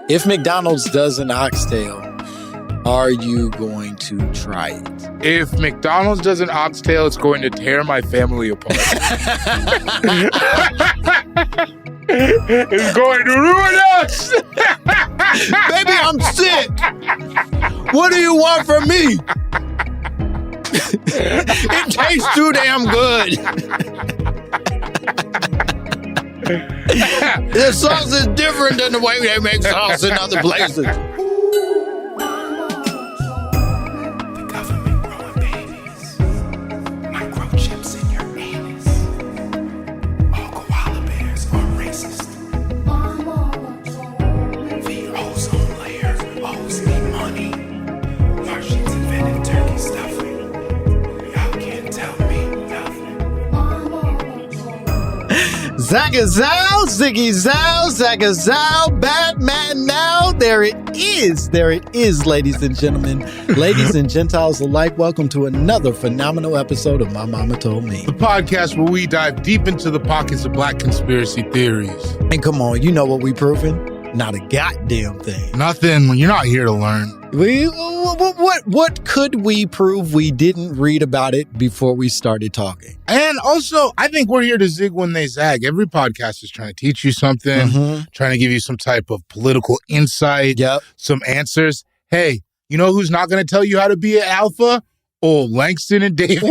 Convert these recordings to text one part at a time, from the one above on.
If McDonald's does an oxtail, are you going to try it? If McDonald's does an oxtail, it's going to tear my family apart. It's going to ruin us. Baby, I'm sick. What do you want from me? It tastes too damn good. The sauce is different than the way they make sauce in other places. The government growing babies. Microchips in your anus. All koala bears are racist. The ozone layer owes me money. Martians invented turkey stuffing. Y'all can't tell me nothing. Zagazow, Ziggy Zow, Zagazow, Batman now. There it is, ladies and gentlemen. Ladies and Gentiles alike, welcome to another phenomenal episode of My Momma Told Me. The podcast where we dive deep into the pockets of black conspiracy theories. And come on, you know what we proving? Not a goddamn thing. Nothing. You're not here to learn. What could we prove we didn't read about it before we started talking? And also, I think we're here to zig when they zag. Every podcast is trying to teach you something, trying to give you some type of political insight, some answers. Hey, you know who's not going to tell you how to be an alpha? Oh, Langston and David.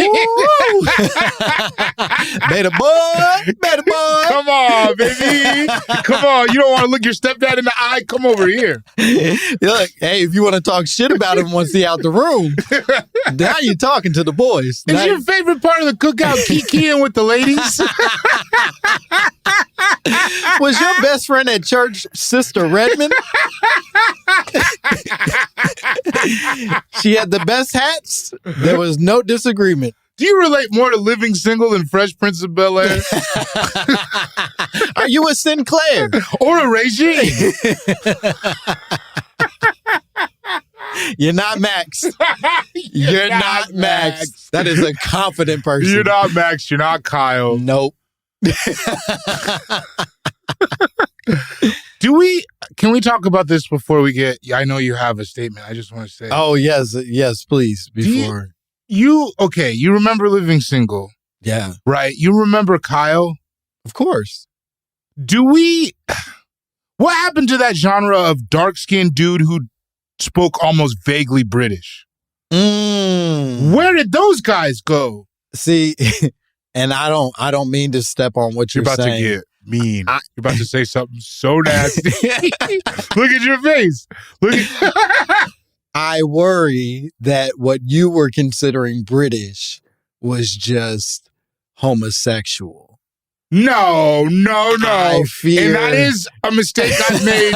Beta boy. Come on, baby. Come on. You don't want to look your stepdad in the eye? Come over here. Look, hey, if you want to talk shit about him once he's out the room, now you're talking to the boys. Is your favorite part of the cookout kikiing with the ladies? Was your best friend at church Sister Redmond? She had the best hats. There was no disagreement. Do you relate more to Living Single than Fresh Prince of Bel-Air? Are you a Sinclair? Or a Regine? You're not Max. You're not Max. That is a confident person. You're not Max. You're not Kyle. Nope. Can we talk about this before we get, I know you have a statement. I just want to say. Oh, yes, please. Before. You remember Living Single. Yeah. Right? You remember Kyle? Of course. What happened to that genre of dark-skinned dude who spoke almost vaguely British? Where did those guys go? See, and I don't mean to step on what you're about saying. To get mean. You're about to say something so nasty. Look at your face. I worry that what you were considering British was just homosexual. No. I fear... And that is a mistake I've made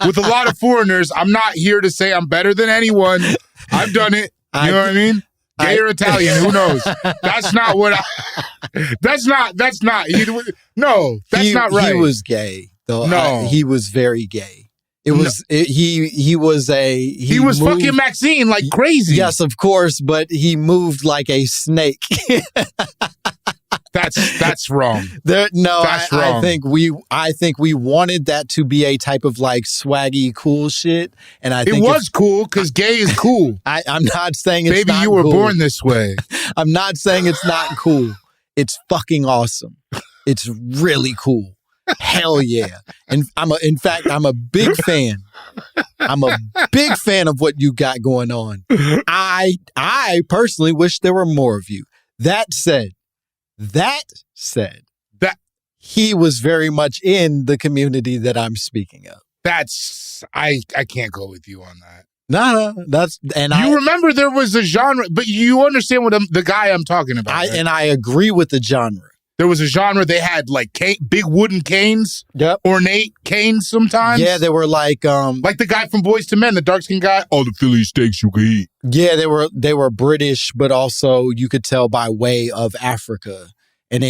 with a lot of foreigners. I'm not here to say I'm better than anyone. I've done it. You know what I mean? Gay or Italian, who knows? That's not what that's not. No, that's not right. He was gay, though. No. He was very gay. He was fucking Maxine like crazy. Yes, of course, but he moved like a snake. That's wrong. That's wrong. I think we wanted that to be a type of like swaggy cool shit, and I think it was cool because gay is cool. I'm not saying it's Baby, not you were cool. born this way. I'm not saying it's not cool. It's fucking awesome. It's really cool. Hell yeah. And in fact, I'm a big fan. I'm a big fan of what you got going on. I personally wish there were more of you. That said, he was very much in the community that I'm speaking of. I can't go with you on that. No, remember there was a genre, but you understand what the guy I'm talking about. Right? And I agree with the genre. There was a genre, they had like big wooden canes, ornate canes sometimes. Yeah, they were like the guy from Boys to Men, the dark-skinned guy. All the Philly steaks you could eat. Yeah, they were British, but also you could tell by way of Africa. And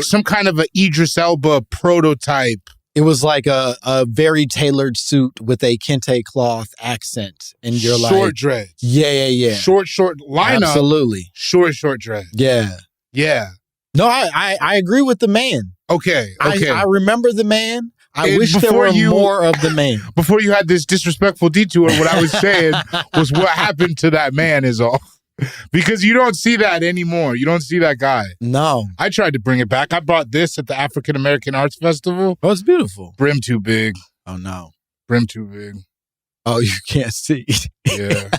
some kind of a Idris Elba prototype. It was like a very tailored suit with a kente cloth accent. And you're short dreads. Yeah. Short lineup. Absolutely. Short dreads. Yeah. No, I agree with the man. Okay. I remember the man. I wish there were more of the man. Before you had this disrespectful detour, what I was saying was what happened to that man is all. Because you don't see that anymore. You don't see that guy. No. I tried to bring it back. I brought this at the African American Arts Festival. Oh, it's beautiful. Brim too big. Oh, no. Brim too big. Oh, you can't see. Yeah.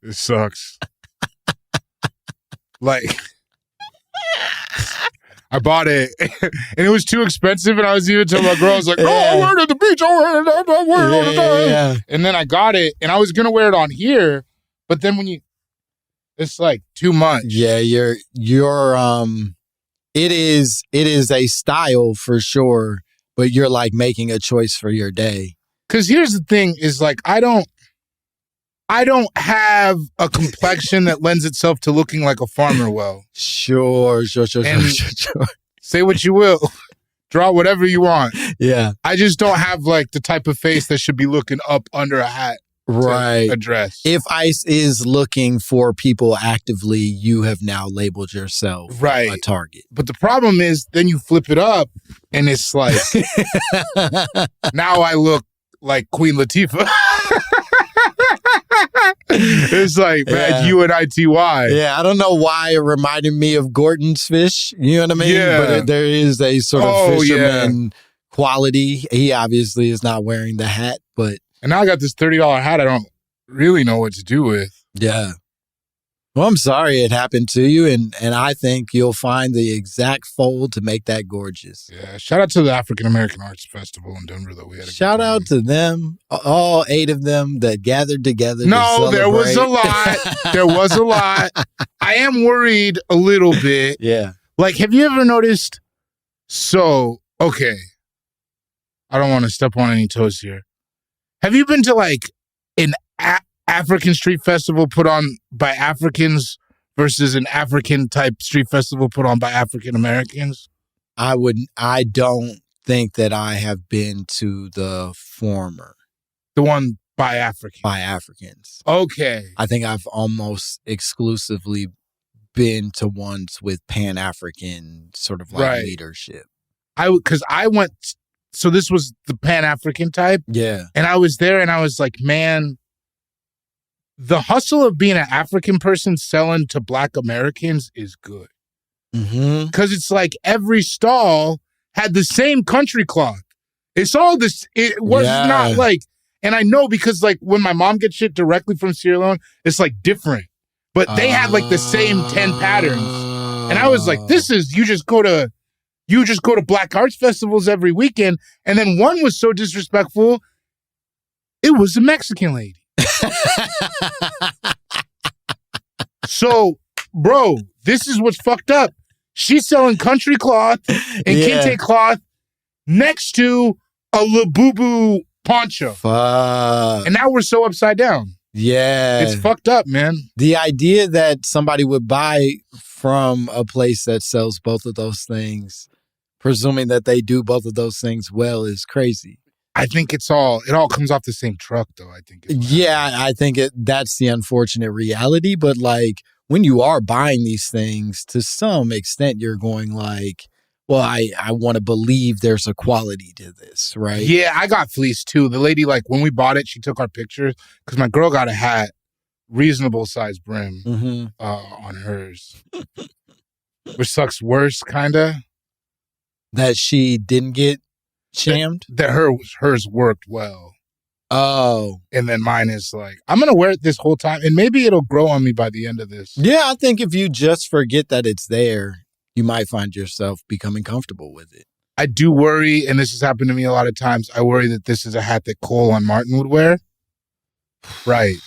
It sucks. Like, I bought it, and it was too expensive, and I was even telling my girl, I was like, oh, I'll wear it at the beach. I'll wear it all the time. Yeah. And then I got it, and I was going to wear it on here, but then it's like too much. Yeah, it is a style for sure, but you're like making a choice for your day. Because here's the thing is like, I don't have a complexion that lends itself to looking like a farmer well. Sure. Say what you will. Draw whatever you want. Yeah. I just don't have like the type of face that should be looking up under a hat. Right. Address. If ICE is looking for people actively, you have now labeled yourself a target. But the problem is then you flip it up and it's like, now I look like Queen Latifah. It's like, man, UNITY. Yeah, I don't know why it reminded me of Gordon's fish. You know what I mean? Yeah. But there is a sort of fisherman quality. He obviously is not wearing the hat, but... And now I got this $30 hat I don't really know what to do with. Yeah. Well, I'm sorry it happened to you, and I think you'll find the exact fold to make that gorgeous. Yeah, shout out to the African American Arts Festival in Denver that we had. Shout out to them, all 8 of them that gathered together. No, there was a lot. There was a lot. I am worried a little bit. Yeah. Like, have you ever noticed? So, okay. I don't want to step on any toes here. Have you been to like an African street festival put on by Africans versus an African type street festival put on by African Americans? I don't think that I have been to the former. The one by Africans. By Africans. Okay. I think I've almost exclusively been to ones with Pan-African sort of like leadership. Because I went, so this was the Pan-African type. Yeah. And I was there and I was like, man, the hustle of being an African person selling to Black Americans is good. Because it's like every stall had the same country cloth. It's all this, it was not like, and I know because like when my mom gets shit directly from Sierra Leone, it's like different. But they had like the same 10 patterns. And I was like, this is, you just go to Black Arts Festivals every weekend. And then one was so disrespectful, it was a Mexican lady. So, bro, this is what's fucked up. She's selling country cloth and kente cloth next to a Labubu poncho. Fuck. And now we're so upside down. Yeah. It's fucked up, man. The idea that somebody would buy from a place that sells both of those things, presuming that they do both of those things well, is crazy. I think it all comes off the same truck, though. I think. I think that's the unfortunate reality. But like when you are buying these things, to some extent, you're going like, well, I want to believe there's a quality to this, right? Yeah, I got fleeced too. The lady, like when we bought it, she took our pictures because my girl got a hat, reasonable size brim on hers, which sucks worse, kinda. That she didn't get shammed? That hers worked well. Oh. And then mine is like, I'm going to wear it this whole time and maybe it'll grow on me by the end of this. Yeah, I think if you just forget that it's there, you might find yourself becoming comfortable with it. I do worry, and this has happened to me a lot of times, I worry that this is a hat that Cole on Martin would wear. Right.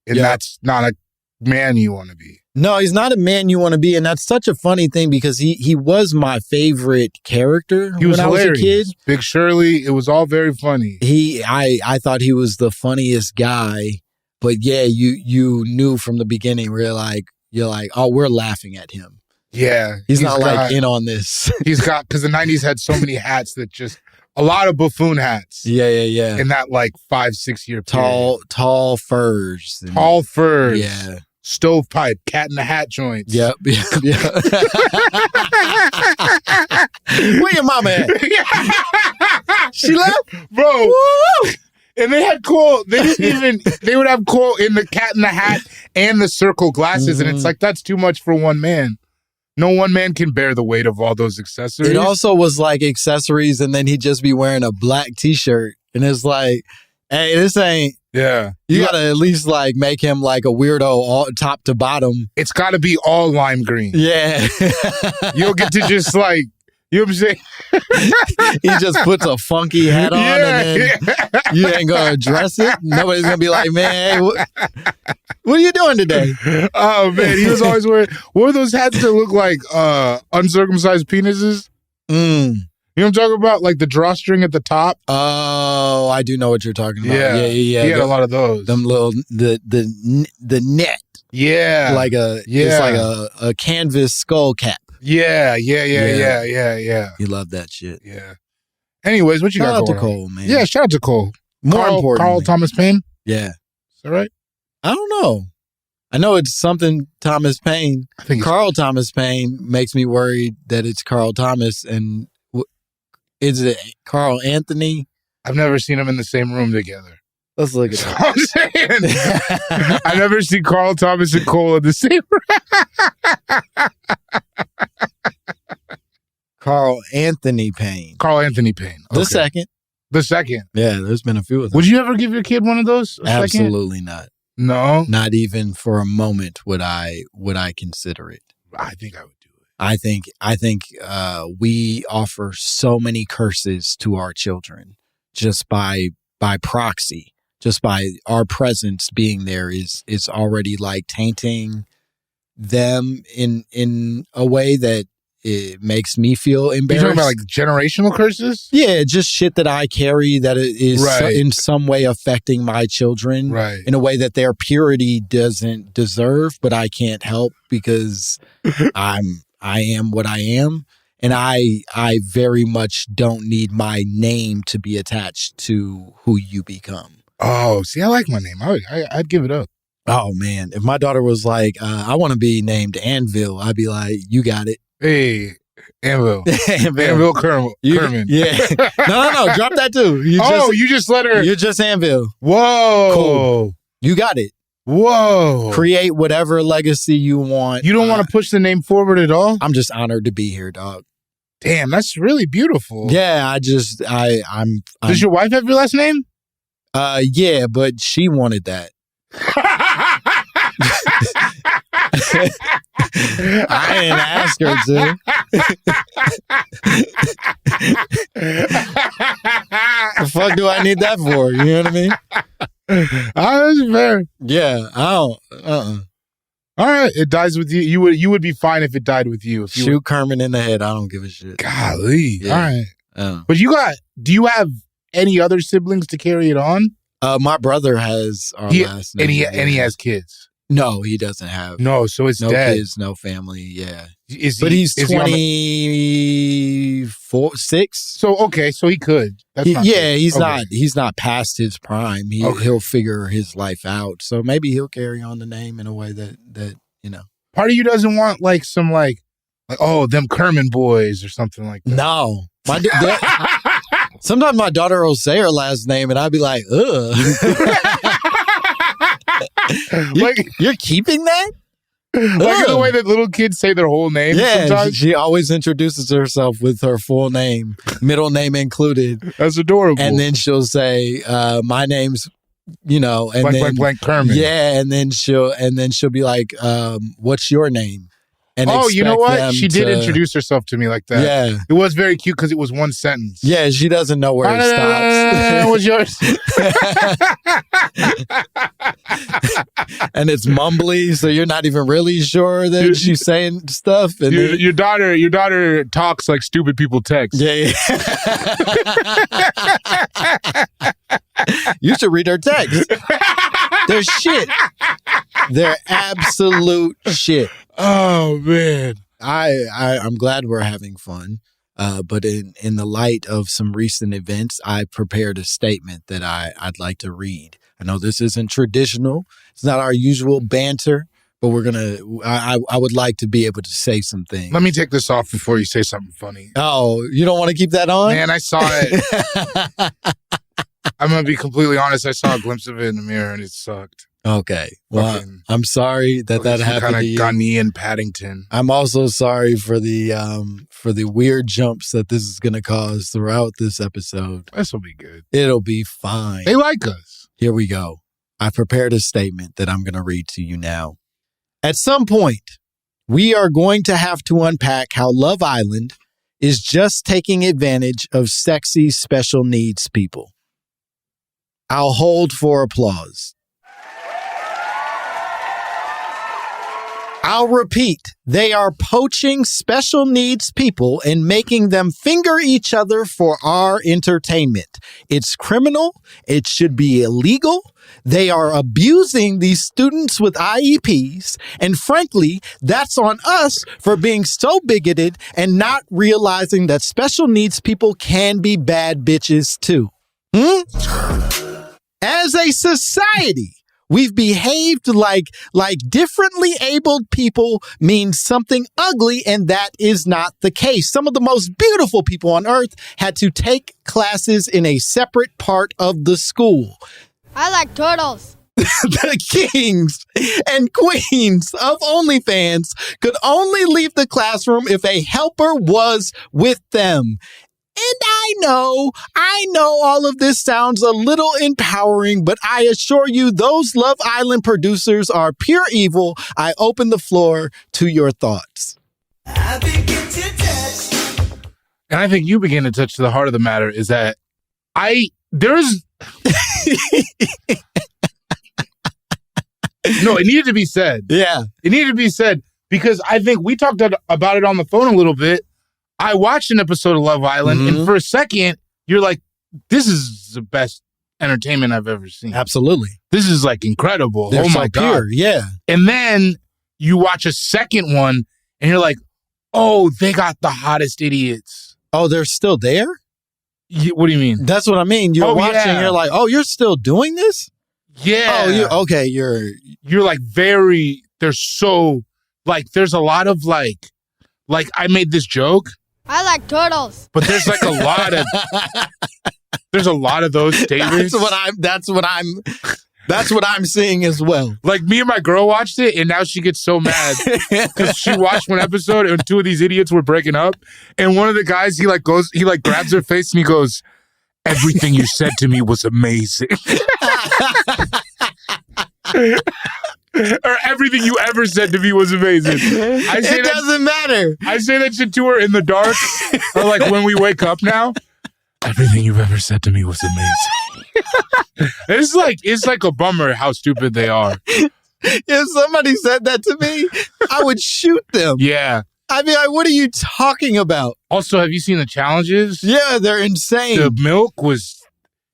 And that's not a man you want to be. No, he's not a man you want to be. And that's such a funny thing because he was my favorite character when I was a kid. Big Shirley, it was all very funny. I thought he was the funniest guy. But yeah, you knew from the beginning, you're like, oh, we're laughing at him. Yeah. He's not like in on this. He's got, because the 90s had so many hats that just, a lot of buffoon hats. Yeah. In that like 5-6 year period. Tall furs. Tall furs. Yeah. stovepipe, cat in the hat joints. Yep. Where your mama at? She left? Bro. Woo! And they had Cole. They would have Cole in the cat in the hat and the circle glasses. And it's like, that's too much for one man. No one man can bear the weight of all those accessories. It also was like accessories, and then he'd just be wearing a black t-shirt. And it's like, hey, this ain't. Yeah. You gotta at least like make him like a weirdo all top to bottom. It's gotta be all lime green. Yeah. You don't get to just like, you know what I'm saying? He just puts a funky hat on and then you ain't gonna address it. Nobody's gonna be like, man, hey, what are you doing today? Oh man, he was always wearing, what were those hats that look like uncircumcised penises? Mm. You know what I'm talking about? Like the drawstring at the top? Oh, I do know what you're talking about. Yeah. He had a lot of those. Them little, the net. Yeah. Like it's like a canvas skull cap. Yeah. You love that shit. Yeah. Anyways, what you Shout got out to going Cole, on? man. Yeah, shout out to Cole. More importantly. Carl Thomas Payne? Yeah. Is that right? I don't know. I know it's something Thomas Payne. I think Carl Thomas Payne makes me worried that it's Carl Thomas and is it Carl Anthony? I've never seen them in the same room together. Let's look at That's what I'm saying. I never see Carl Thomas and Cole in the same room. Carl Anthony Payne. Carl Anthony Payne. The Okay. second. The second. Yeah, there's been a few of them. Would you ever give your kid one of those? Absolutely not. No. Not even for a moment would I consider it. I think I would do it. I think we offer so many curses to our children just by proxy, just by our presence being there is already like tainting them in a way that it makes me feel embarrassed. You're talking about like generational curses? Yeah, just shit that I carry that is Right. in some way affecting my children Right. in a way that their purity doesn't deserve, but I can't help because I am what I am. And I very much don't need my name to be attached to who you become. Oh, see, I like my name. I'd give it up. Oh, man. If my daughter was like, I want to be named Anvil, I'd be like, you got it. Hey, Anvil. Anvil Kerman. Yeah. No. Drop that too. You just let her. You're just Anvil. Whoa. Cool. You got it. Whoa. Create whatever legacy you want. You don't want to push the name forward at all? I'm just honored to be here, dog. Damn, that's really beautiful. Yeah, I'm Does your wife have your last name? Yeah, but she wanted that. I didn't ask her to. The fuck do I need that for? You know what I mean? Oh, that's fair. Yeah, I don't. All right, it dies with you. You would be fine if it died with you. If you Shoot Kerman in the head. I don't give a shit. Golly. Yeah. All right. But do you have any other siblings to carry it on? My brother has our last name. And he has kids. No, he doesn't have. No, so it's no dead. kids, no family. Yeah, he's 24, 6. So okay, so he could. That's not good. He's Okay. not. He's not past his prime. He'll figure his life out. So maybe he'll carry on the name in a way that you know. Part of you doesn't want like some like them Kerman boys or something like that. No, sometimes my daughter will say her last name, and I'd be like, ugh. You're keeping that? Like the way that little kids say their whole name. Yeah, sometimes. she always introduces herself with her full name, middle name included. That's adorable. And then she'll say, "My name's," and blank Kerman. Yeah, and then she'll be like, "What's your name?" And you know expect what? them She did to- introduce herself to me like that. Yeah, it was very cute because it was one sentence. yeah. She doesn't know where it stops. What's yours? And it's mumbly, so you're not even really sure that she's saying stuff. And Your daughter talks like stupid people text. yeah. You should read her text. They're shit. They're absolute shit. Oh man. I'm glad we're having fun. But in the light of some recent events, I prepared a statement that I'd like to read. I know this isn't traditional. It's not our usual banter, but we're gonna. I would like to be able to say some things. Let me take this off before you say something funny. Oh, you don't want to keep that on? Man, I saw it. I'm gonna be completely honest. I saw a glimpse of it in the mirror, and it sucked. Okay. Well, I'm sorry that happened kind of to you. Ghanaian Paddington. I'm also sorry for the weird jumps that this is going to cause throughout this episode. This will be good. It'll be fine. They like us. Here we go. I prepared a statement that I'm going to read to you now. At some point, we are going to have to unpack how Love Island is just taking advantage of sexy special needs people. I'll hold for applause. I'll repeat, they are poaching special needs people and making them finger each other for our entertainment. It's criminal. It should be illegal. They are abusing these students with IEPs. And frankly, that's on us for being so bigoted and not realizing that special needs people can be bad bitches too. As a society, we've behaved like differently abled people means something ugly, and that is not the case. Some of the most beautiful people on earth had to take classes in a separate part of the school. I like turtles. The kings and queens of OnlyFans could only leave the classroom if a helper was with them. And I know all of this sounds a little empowering, but I assure you those Love Island producers are pure evil. I open the floor to your thoughts. I begin to touch. And I think you begin to touch the heart of the matter is that No, it needed to be said. Yeah. It needed to be said because I think we talked about it on the phone a little bit. I watched an episode of Love Island, and for a second, you're like, this is the best entertainment I've ever seen. Absolutely. This is like incredible. They're oh my so God. pure. Yeah. And then you watch a second one, and you're like, oh, they got the hottest idiots. Oh, they're still there? What do you mean? That's what I mean. You're watching, you're like, oh, you're still doing this? Yeah. Oh, you're like there's so, like, there's a lot of like I made this joke. I like turtles. But there's like a lot of those statements. That's what I'm seeing as well. Like me and my girl watched it, and now she gets so mad because she watched one episode and two of these idiots were breaking up, and one of the guys he grabs her face and he goes, "Everything you said to me was amazing." Or everything you ever said to me was amazing. It doesn't matter. I say that shit to her in the dark, or like when we wake up now. Everything you've ever said to me was amazing. It's like a bummer how stupid they are. If somebody said that to me, I would shoot them. Yeah. I mean, what are you talking about? Also, have you seen the challenges? Yeah, they're insane. The milk was...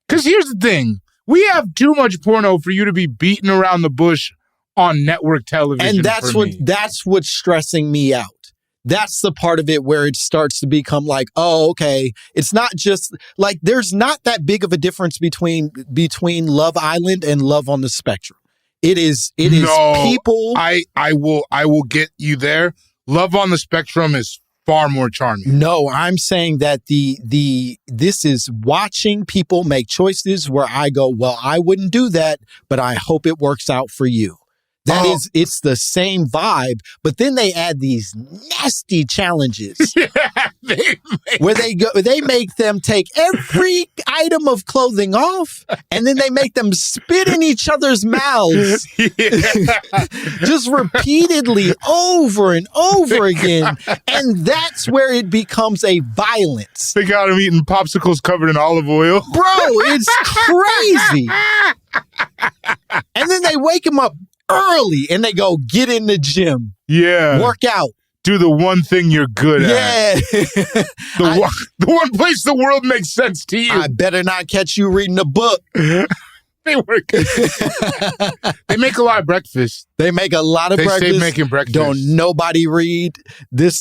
Because here's the thing. We have too much porno for you to be beating around the bush on network television. And that's what's stressing me out. That's the part of it where it starts to become like, oh, okay. It's not just like there's not that big of a difference between Love Island and Love on the Spectrum. It is people. I will get you there. Love on the Spectrum is far more charming. No, I'm saying that this is watching people make choices where I go, well, I wouldn't do that, but I hope it works out for you. It's the same vibe, but then they add these nasty challenges where they make them take every item of clothing off and then they make them spit in each other's mouths just repeatedly over and over again. And that's where it becomes a violence. They got them eating popsicles covered in olive oil. Bro, it's crazy. And then they wake him up early and they go get in the gym. Yeah. Work out. Do the one thing you're good at. The one place the world makes sense to you. I better not catch you reading a book. They work. They make a lot of breakfast. They make a lot of breakfast. They stay making breakfast. Don't nobody read. They're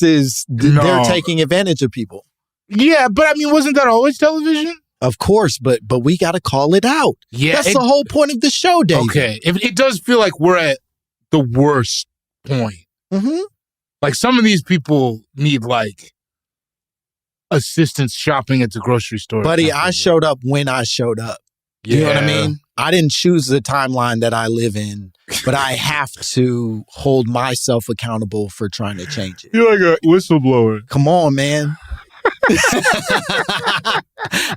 taking advantage of people. Yeah, but I mean, wasn't that always television? Of course, but we got to call it out. Yeah, that's the whole point of the show, David. Okay, it does feel like we're at the worst point. Mm-hmm. Like some of these people need like assistance shopping at the grocery store. Buddy, I showed up when I showed up. You know what I mean? I didn't choose the timeline that I live in, but I have to hold myself accountable for trying to change it. You're like a whistleblower. Come on, man.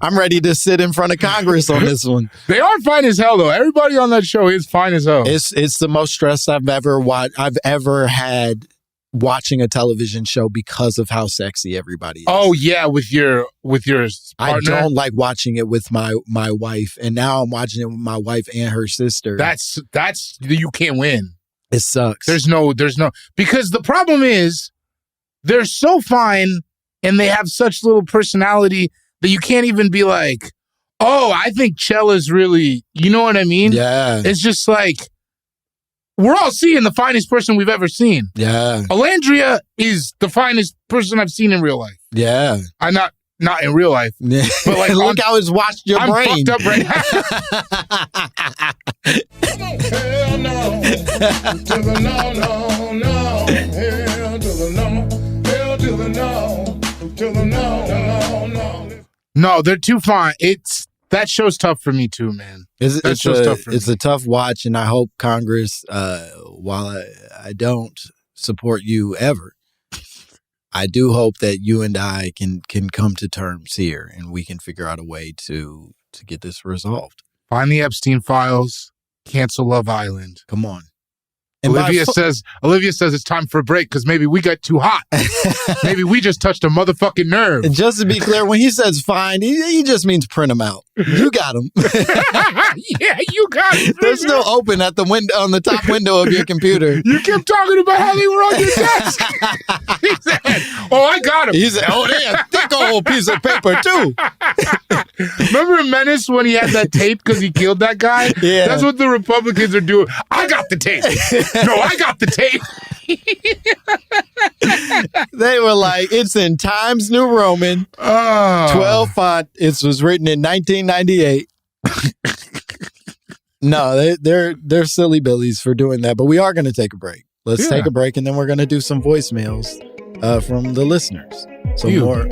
I'm ready to sit in front of Congress on this one. They are fine as hell, though. Everybody on that show is fine as hell. It's the most stress I've ever had watching a television show because of how sexy everybody is. Oh yeah, with your partner? I don't like watching it with my wife, and now I'm watching it with my wife and her sister. That's you can't win. It sucks. There's no because the problem is they're so fine and they have such little personality that you can't even be like, oh, I think Chella's really, you know what I mean? Yeah. It's just like we're all seeing the finest person we've ever seen. Yeah. Alandria is the finest person I've seen in real life. Yeah. I'm not in real life. Yeah. But like look how it's washed your brain. I'm fucked up right now. Hell no. To the no, no, no. Hell to the no. Hell to the no. To the no, no, no. No, they're too fine. That show's tough for me too, man. It's a tough watch, and I hope Congress, while I don't support you ever, I do hope that you and I can come to terms here, and we can figure out a way to get this resolved. Find the Epstein files. Cancel Love Island. Come on. And Olivia says it's time for a break because maybe we got too hot. Maybe we just touched a motherfucking nerve. And just to be clear, when he says fine, he just means print them out. You got them. Yeah, you got it. They're still open at the window on the top window of your computer. You kept talking about how they were on your desk. He said, "Oh, I got them." He said, "Oh, they a thick old piece of paper too." Remember in Menace when he had that tape because he killed that guy? Yeah. That's what the Republicans are doing. I got the tape. No, I got the tape. They were like, it's in Times New Roman, 12 font. It was written in 1998. No, they're silly billies for doing that. But we are going to take a break. Let's take a break, and then we're going to do some voicemails from the listeners. So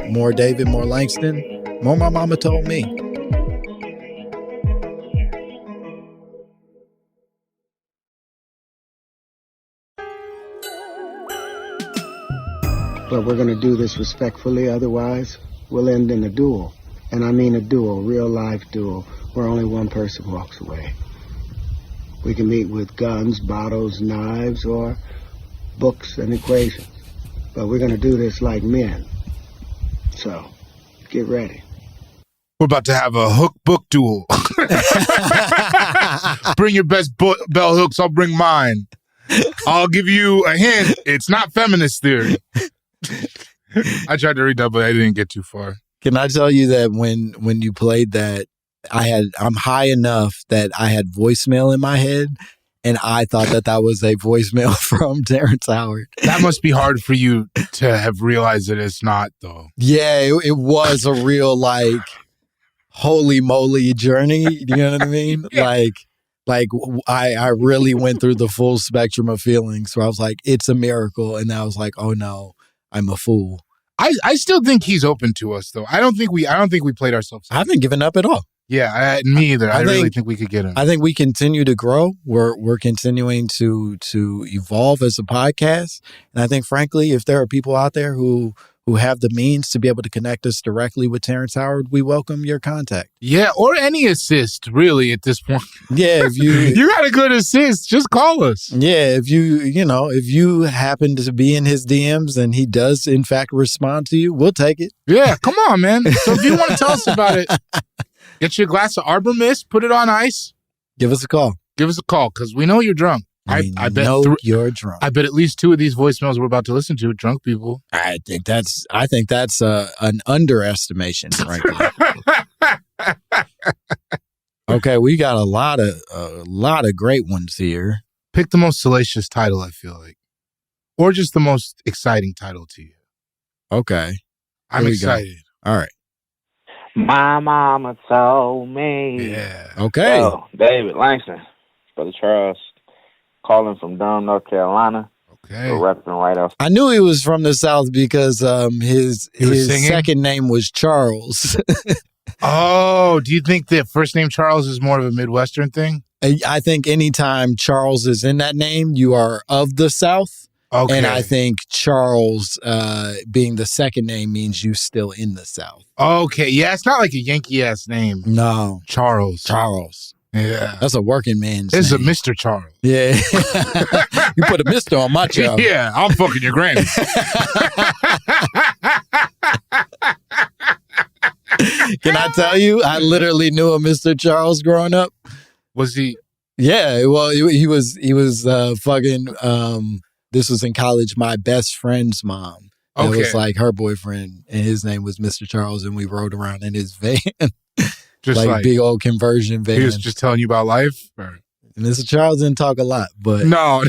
more David, more Langston, more My Momma Told Me. But we're going to do this respectfully, otherwise we'll end in a duel. And I mean a duel, real-life duel, where only one person walks away. We can meet with guns, bottles, knives, or books and equations. But we're going to do this like men. So, get ready. We're about to have a hook book duel. Bring your best bell hooks, I'll bring mine. I'll give you a hint, it's not feminist theory. I tried to read that, but I didn't get too far. Can I tell you that when you played that, I'm high enough that I had voicemail in my head, and I thought that was a voicemail from Terrence Howard. That must be hard for you to have realized that it's not, though. Yeah, it was a real, like, holy moly journey. You know what I mean? Yeah. Like I really went through the full spectrum of feelings where I was like, it's a miracle. And I was like, oh no, I'm a fool. I still think he's open to us, though. I don't think we played ourselves. I haven't given up at all. Yeah, me either. I really think we could get him. I think we continue to grow. We're continuing to evolve as a podcast. And I think, frankly, if there are people out there who have the means to be able to connect us directly with Terrence Howard, we welcome your contact. Yeah, or any assist, really, at this point. Yeah, if you you got a good assist, just call us. Yeah, if you happen to be in his DMs and he does in fact respond to you, we'll take it. Yeah, come on, man. So if you want to tell us about it, get you a glass of Arbor Mist, put it on ice. Give us a call. Give us a call, because we know you're drunk. I bet you're drunk. I bet at least 2 of these voicemails we're about to listen to are drunk people. I think that's an underestimation, frankly. Okay, we got a lot of great ones here. Pick the most salacious title, I feel like, or just the most exciting title to you. Okay, I'm excited. All right. My mama told me. Yeah. Okay. So, David Langston, Brother Charles, calling from Durham, North Carolina. Okay. So repping right outside. I knew he was from the South because his singing? second name was Charles. Oh, do you think that first name Charles is more of a Midwestern thing? I think anytime Charles is in that name, you are of the South. Okay. And I think Charles being the second name means you still in the South. Okay. Yeah, it's not like a Yankee-ass name. No. Charles. Yeah. That's a working man's It's name. a Mr. Charles. Yeah. You put a Mr. on my Charles. Yeah, I'm fucking your granny. Can I tell you, I literally knew a Mr. Charles growing up. Was he? Yeah, well, he was fucking, this was in college, my best friend's mom. It Okay. was like her boyfriend, and his name was Mr. Charles, and we rode around in his van. Just like big old conversion van. He was just telling you about life? Or? And Mr. Charles didn't talk a lot, but No.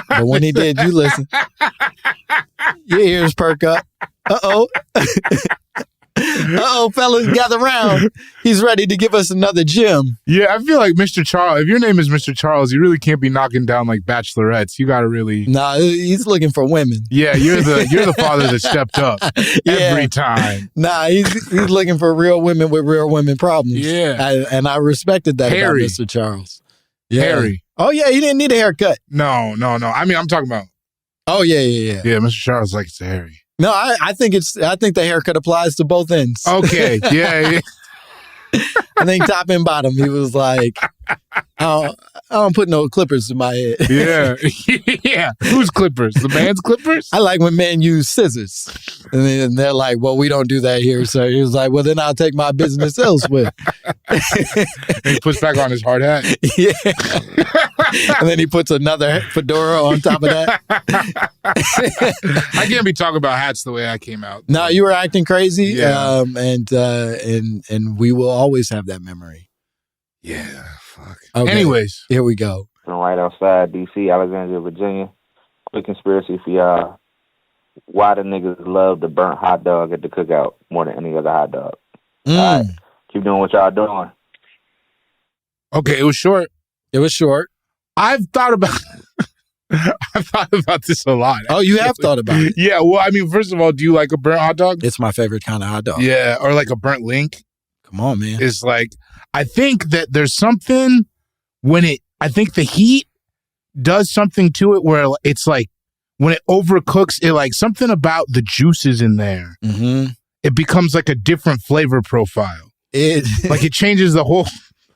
but when he did, you listen. Your ears perk up. Uh-oh. Uh-oh, fellas, gather round. He's ready to give us another gem. Yeah, I feel like Mr. Charles, if your name is Mr. Charles, you really can't be knocking down like bachelorettes. You got to really... Nah, he's looking for women. Yeah, you're the father that stepped up every time. Nah, he's looking for real women with real women problems. Yeah. And I respected that Harry. about Mr. Charles. Yeah. Harry. Oh, yeah, he didn't need a haircut. No. I mean, I'm talking about... Oh, yeah. Yeah, Mr. Charles like it's Harry. No, I think the haircut applies to both ends. Okay, yeah. I think top and bottom, he was like, I don't put no clippers in my head. Yeah. Yeah. Whose clippers? The man's clippers? I like when men use scissors. And then they're like, well, we don't do that here. So he was like, well, then I'll take my business elsewhere. And he puts back on his hard hat. Yeah. And then he puts another fedora on top of that. I can't be talking about hats the way I came out. No, you were acting crazy. Yeah. And we will always have that memory. Yeah, fuck. Okay. Anyways. Here we go. Right outside D.C., Alexandria, Virginia. Quick conspiracy for y'all. Why the niggas love the burnt hot dog at the cookout more than any other hot dog? All right. Keep doing what y'all doing. Okay, it was short. It was short. I've thought about this a lot. Oh, you have thought about it? Yeah, well, I mean, first of all, do you like a burnt hot dog? It's my favorite kind of hot dog. Yeah, or like a burnt link. Come on, man. It's like, I think that there's something I think the heat does something to it where it's like, when it overcooks, it like something about the juices in there. Mm-hmm. It becomes like a different flavor profile. Like it changes the whole...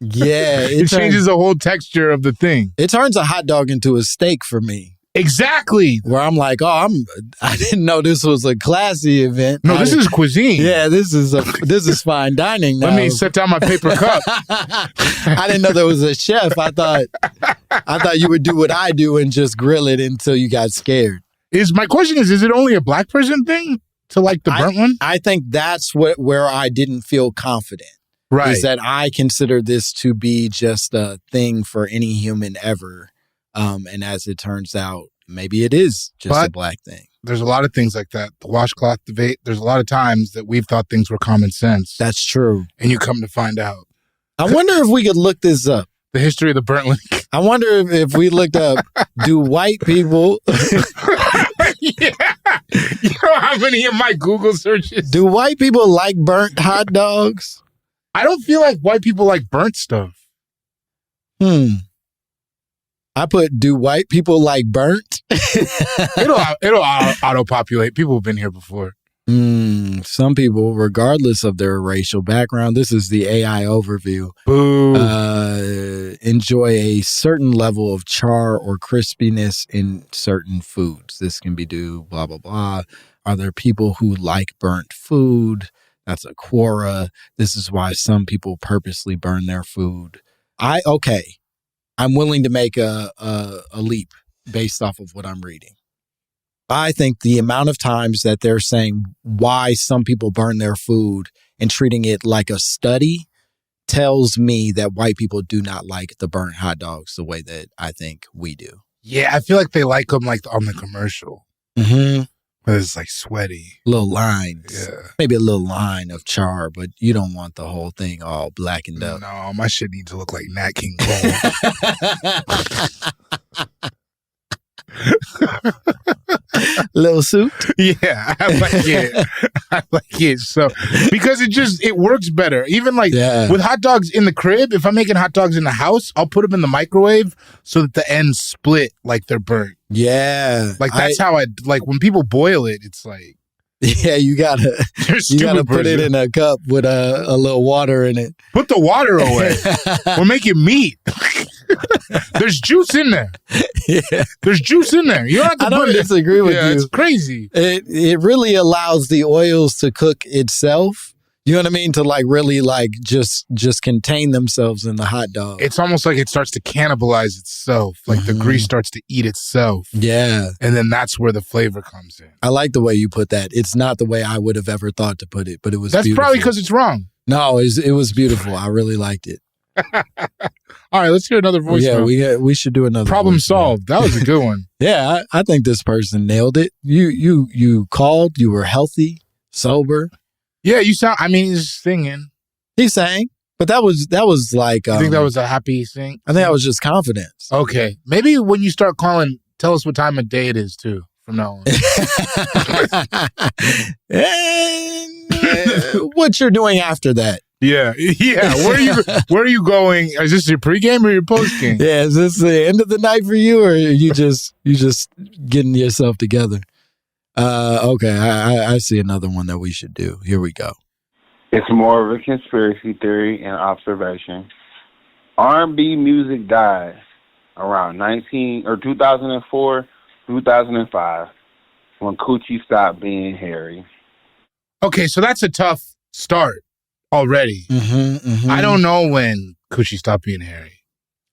Yeah. It changes the whole texture of the thing. It turns a hot dog into a steak for me. Exactly. Where I'm like, I didn't know this was a classy event. No, this is cuisine. Yeah, this is fine dining now. Let me set down my paper cup. I didn't know there was a chef. I thought you would do what I do and just grill it until you got scared. My question is it only a black person thing to like the burnt one? I think that's where I didn't feel confident. Right. Is that I consider this to be just a thing for any human ever. And as it turns out, maybe it is just a black thing. There's a lot of things like that. The washcloth debate, there's a lot of times that we've thought things were common sense. That's true. And you come to find out. I wonder if we could look this up. The history of the burnt link. I wonder if we looked up, do white people... Yeah. You know how many of my Google searches? Do white people like burnt hot dogs? I don't feel like white people like burnt stuff. I put, do white people like burnt? It'll auto-populate. People have been here before. Some people, regardless of their racial background, this is the AI overview. Boo. Enjoy a certain level of char or crispiness in certain foods. This can be due, blah, blah, blah. Are there people who like burnt food? That's a quora. This is why some people purposely burn their food. I'm willing to make a leap based off of what I'm reading. I think the amount of times that they're saying why some people burn their food and treating it like a study tells me that white people do not like the burnt hot dogs the way that I think we do. Yeah, I feel like they like them like on the commercial. Mm-hmm. But it's like sweaty. Little lines. Yeah. Maybe a little line of char, but you don't want the whole thing all blackened up. No, my shit needs to look like Nat King Cole. Little suit. Yeah, I like it. I like it. So because it works better. Even like with hot dogs in the crib, if I'm making hot dogs in the house, I'll put them in the microwave so that the ends split like they're burnt. Yeah. Like that's how I like when people boil it, it's like yeah, you gotta put it in a cup with a little water in it. Put the water away. We're making meat. There's juice in there. Yeah. There's juice in there. You don't have to I don't disagree with you. It's crazy. It really allows the oils to cook itself. You know what I mean? To like really like just contain themselves in the hot dog. It's almost like it starts to cannibalize itself. Like the grease starts to eat itself. Yeah. And then that's where the flavor comes in. I like the way you put that. It's not the way I would have ever thought to put it, but it was That's beautiful. probably because it's wrong. No, it was beautiful. I really liked it. All right, let's hear another voice. Yeah, we should do another problem voice solved. That was a good one. Yeah, I think this person nailed it. You called. You were healthy, sober. Yeah, you sound. I mean, he's singing. He sang, but that was like. I think that was a happy thing. I think that was just confidence. Okay, maybe when you start calling, tell us what time of day it is too. From now on. And, what you're doing after that? Yeah. Where are you going? Is this your pregame or your postgame? Yeah, is this the end of the night for you, or are you just getting yourself together? Okay, I see another one that we should do. Here we go. It's more of a conspiracy theory and observation. R&B music died around 2004, 2005 when Coochie stopped being hairy. Okay, so that's a tough start already. I don't know when Coochie stopped being hairy.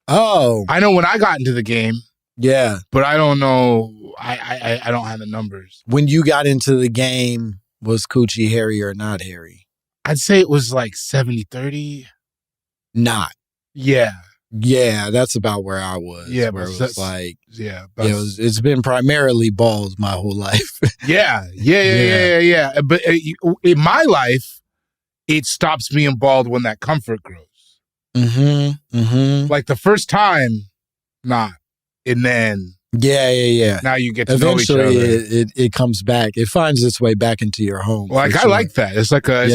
Oh, I know when I got into the game. Yeah, but I don't know. I don't have the numbers. When you got into the game, was Coochie hairy or not hairy? I'd say it was like 70-30. Not. Yeah. Yeah, that's about where I was. Yeah, where it was like, it's been primarily balls my whole life. Yeah. But in my life, it stops being bald when that comfort grows. Like the first time, not. And then now you get to know each other. Eventually, it comes back. It finds its way back into your home. Like I like that. It's like a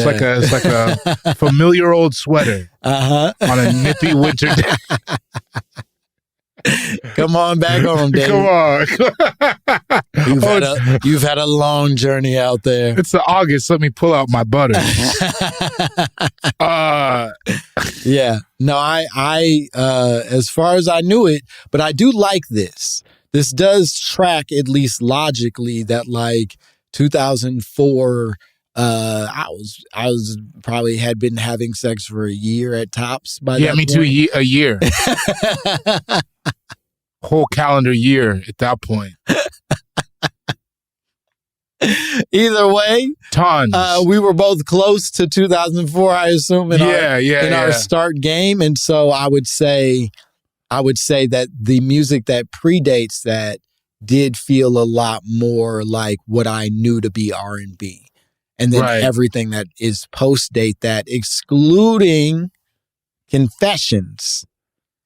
familiar old sweater on a nippy winter day. Come on back home, Dave. Come on. You've had a long journey out there. It's the August. Let me pull out my butter. Yeah. No, I as far as I knew it, but I do like this. This does track, at least logically, that like 2004, I was probably had been having sex for a year at tops by that me point. too. A year. Whole calendar year at that point. Either way, tons. We were both close to 2004, I assume, in our start game, and so I would say that the music that predates that did feel a lot more like what I knew to be R&B, and then everything that is post date that, excluding Confessions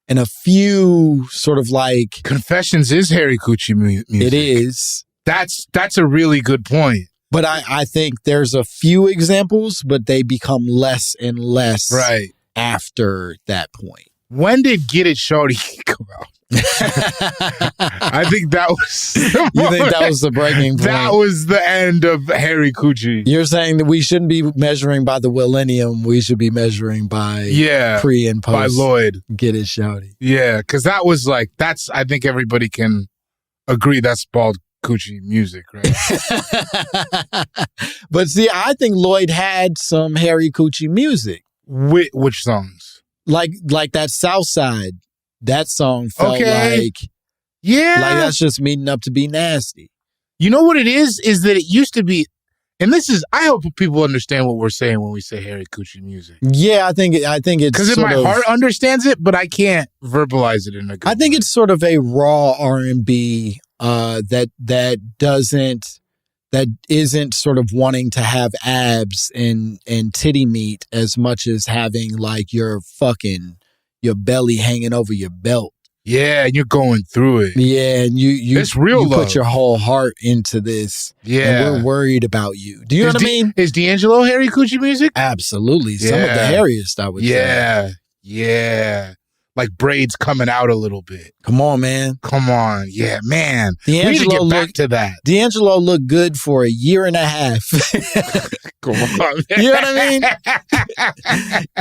and a few sort of like Confessions is Harry Coochie music. It is. That's a really good point. But I think there's a few examples, but they become less and less after that point. When did Get It Shorty come out? I think that was You think that was the breaking point? That was the end of Harry Coochie. You're saying that we shouldn't be measuring by the millennium. We should be measuring by pre and post. By Lloyd. Get It Shorty. Yeah, because that was like, I think everybody can agree that's bald Coochie music, right? But see, I think Lloyd had some Harry Coochie music. Which songs? Like that South Side. That song felt like that's just meeting up to be nasty. You know what it is that it used to be, and this is, I hope people understand what we're saying when we say Harry Coochie music. Yeah, I think it's because my heart understands it, but I can't verbalize it in a good way. I think it's sort of a raw R&B that isn't sort of wanting to have abs and titty meat as much as having like your belly hanging over your belt. Yeah, and you're going through it. Yeah, and you It's real you love. put your whole heart into this. Yeah. And we're worried about you. Do you know what I mean? Is D'Angelo hairy coochie music? Absolutely. Some of the Yeah. hairiest, I would say. Yeah. Like braids coming out a little bit. Come on, man. Come on. Yeah, man. We need to D'Angelo get back to that. D'Angelo looked good for a year and a half. Come on, man. You know what I mean?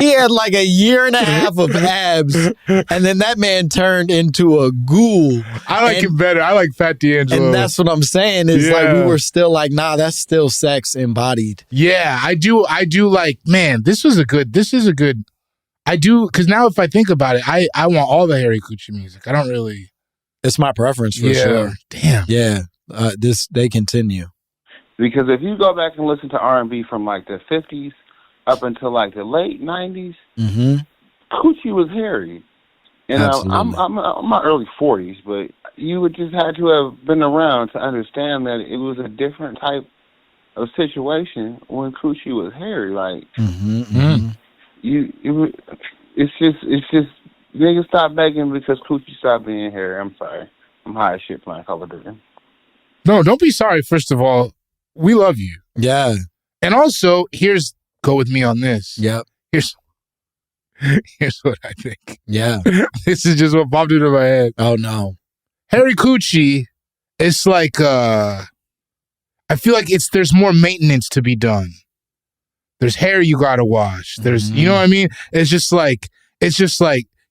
He had like a year and a half of abs, and then that man turned into a ghoul. I like him better. I like Fat D'Angelo. And that's what I'm saying is like we were still like, nah, that's still sex embodied. Yeah, I do like, man, this is a good, I do, because now if I think about it, I want all the hairy coochie music. I don't really. It's my preference for sure. Damn. Yeah. They continue. Because if you go back and listen to R&B from like the 50s up until like the late 90s, Mm-hmm. Coochie was hairy. And I'm my early 40s, but you would just had to have been around to understand that it was a different type of situation when Coochie was hairy. Like, it's just niggas stop begging because Coochie stopped being hairy. I'm sorry. I'm high as shit playing Call of Duty. No, don't be sorry. First of all, we love you. Yeah. And also, go with me on this. Yep. Here's what I think. Yeah. This is just what popped into my head. Oh, no. Hairy coochie, it's like, I feel like there's more maintenance to be done. There's hair you gotta wash. There's, you know what I mean? It's just like,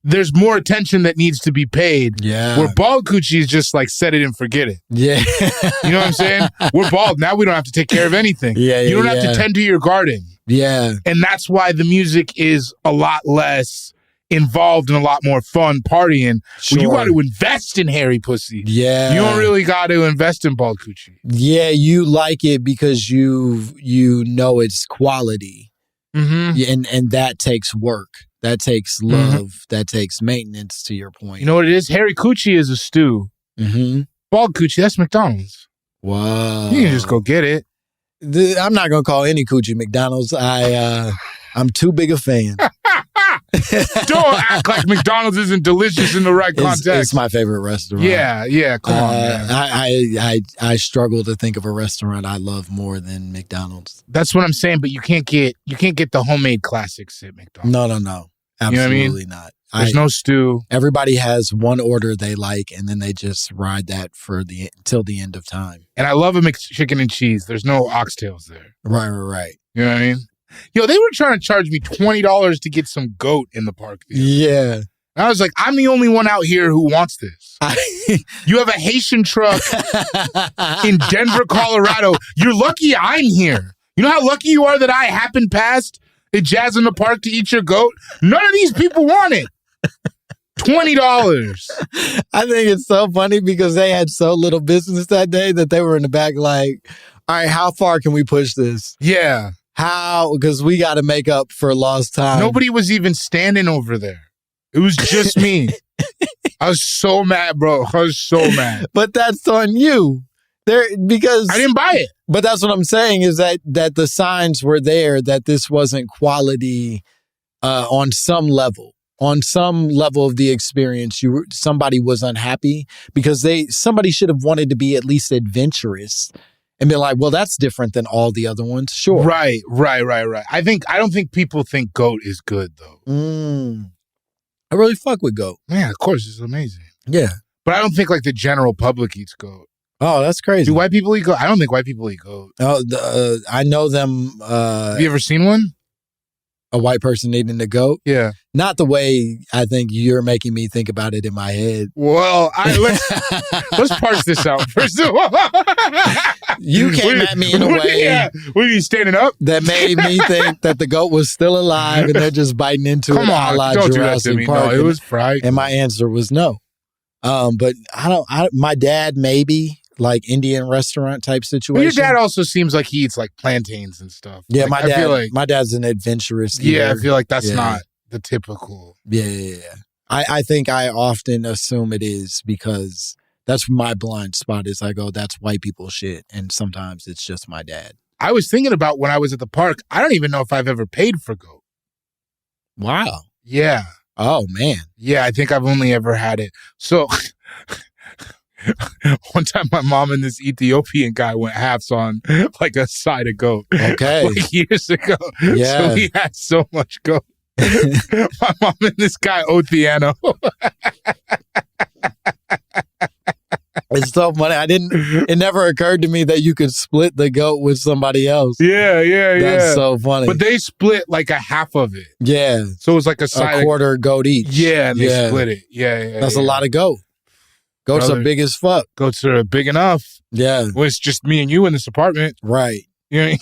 there's more attention that needs to be paid. Yeah. Where bald coochie is just like set it and forget it. Yeah. You know what I'm saying? We're bald. Now we don't have to take care of anything. Yeah, you don't have to tend to your garden. Yeah. And that's why the music is a lot less involved and a lot more fun partying. Sure. Well, you got to invest in hairy pussy. Yeah. You don't really got to invest in bald coochie. Yeah, you like it because you know it's quality. Mm-hmm. And that takes work. That takes love. That takes maintenance, to your point. You know what it is? Hairy coochie is a stew. Mm-hmm. Bald coochie, that's McDonald's. Wow. You can just go get it. I'm not going to call any coochie McDonald's. I'm too big a fan. Don't act like McDonald's isn't delicious in the right context. It's my favorite restaurant. Yeah. Come on, man. I struggle to think of a restaurant I love more than McDonald's. That's what I'm saying, but you can't get the homemade classics at McDonald's. No. Absolutely not. There's no stew. Everybody has one order they like, and then they just ride that till the end of time. And I love a McChicken and cheese. There's no oxtails there. Right. You know what I mean? Yo, they were trying to charge me $20 to get some goat in the park. Yeah. And I was like, I'm the only one out here who wants this. You have a Haitian truck in Denver, Colorado. You're lucky I'm here. You know how lucky you are that I happened past at Jazz in the Park to eat your goat? None of these people want it. $20. I think it's so funny because they had so little business that day that they were in the back like, all right, how far can we push this? Yeah. How? Because we got to make up for lost time. Nobody was even standing over there. It was just me. I was so mad, bro. I was so mad. But that's on you. Because I didn't buy it. But that's what I'm saying is that the signs were there that this wasn't quality on some level. On some level of the experience, somebody was unhappy because somebody should have wanted to be at least adventurous and be like, well, that's different than all the other ones. Sure. Right. I don't think people think goat is good though. I really fuck with goat. Yeah, of course, it's amazing. Yeah. But I don't think like the general public eats goat. Oh, that's crazy. Do white people eat goat? I don't think white people eat goat. Oh, I know them. Have you ever seen one? A white person eating the goat? Yeah. Not the way I think you're making me think about it in my head. Well, let's parse this out first of all. You came at me in a way What are you standing up? that made me think that the goat was still alive and they're just biting into it. Come on, don't do that to me. Park. No, it was fried. And my answer was no. But my dad maybe, like Indian restaurant type situation. Well, your dad also seems like he eats like plantains and stuff. Yeah, like, my dad's an adventurous eater. Yeah, I feel like that's not the typical. Yeah. I think I often assume it is because that's my blind spot is I go, that's white people shit. And sometimes it's just my dad. I was thinking about when I was at the park, I don't even know if I've ever paid for goat. Wow. Yeah. Oh, man. Yeah, I think I've only ever had it. So one time my mom and this Ethiopian guy went halves on like a side of goat. Okay. Like years ago. Yeah. So we had so much goat. My mom and this guy Othiano. It's so funny. It never occurred to me that you could split the goat with somebody else. Yeah. That's so funny. But they split like a half of it. Yeah. So it was like a side. A quarter goat each. Yeah, and they split it. Yeah. That's a lot of goat. Goats are big as fuck. Goats are big enough. Yeah. Well, it's just me and you in this apartment. Right. You know what